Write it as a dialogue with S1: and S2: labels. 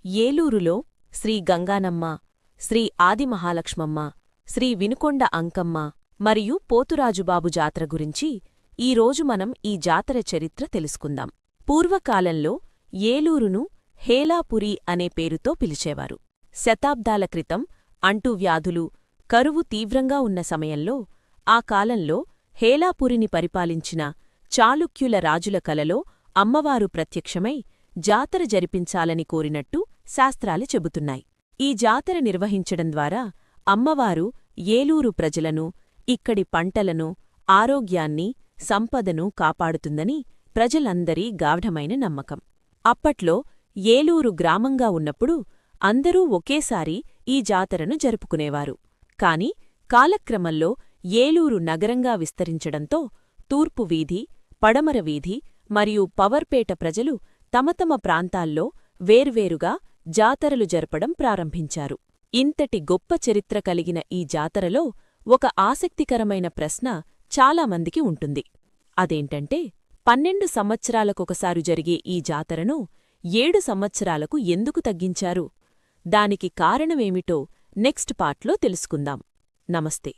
S1: ఏలూరులో శ్రీ గంగానమ్మ, శ్రీ ఆదిమహాలక్ష్మమ్మ, శ్రీ వినుకొండ అంకమ్మ మరియు పోతురాజుబాబు జాతర గురించి ఈరోజు మనం ఈ జాతర చరిత్ర తెలుసుకుందాం. పూర్వకాలంలో ఏలూరును హేలాపురి అనే పేరుతో పిలిచేవారు. శతాబ్దాల క్రితం అంటువ్యాధులు, కరువు తీవ్రంగా ఉన్న సమయంలో ఆ కాలంలో హేలాపురిని పరిపాలించిన చాళుక్యుల రాజుల కలలో అమ్మవారు ప్రత్యక్షమై జాతర జరిపించాలని కోరినట్టు శాస్త్రాలు చెబుతున్నాయి. ఈ జాతర నిర్వహించడం ద్వారా అమ్మవారు ఏలూరు ప్రజలను, ఇక్కడి పంటలను, ఆరోగ్యాన్ని, సంపదను కాపాడుతుందని ప్రజలందరి గాఢమైన నమ్మకం. అప్పట్లో ఏలూరు గ్రామంగా ఉన్నప్పుడు అందరూ ఒకేసారి ఈ జాతరను జరుపుకునేవారు. కాని కాలక్రమంలో ఏలూరు నగరంగా విస్తరించడంతో తూర్పు వీధి, పడమర వీధి మరియు పవర్పేట ప్రజలు తమ తమ ప్రాంతాల్లో వేర్వేరుగా జాతరలు జరపడం ప్రారంభించారు. ఇంతటి గొప్ప చరిత్ర కలిగిన ఈ జాతరలో ఒక ఆసక్తికరమైన ప్రశ్న చాలామందికి ఉంటుంది. అదేంటంటే 12 సంవత్సరాలకొకసారి జరిగే ఈ జాతరను 7 సంవత్సరాలకు ఎందుకు తగ్గించారు? దానికి కారణమేమిటో నెక్స్ట్ పార్ట్లో తెలుసుకుందాం. నమస్తే.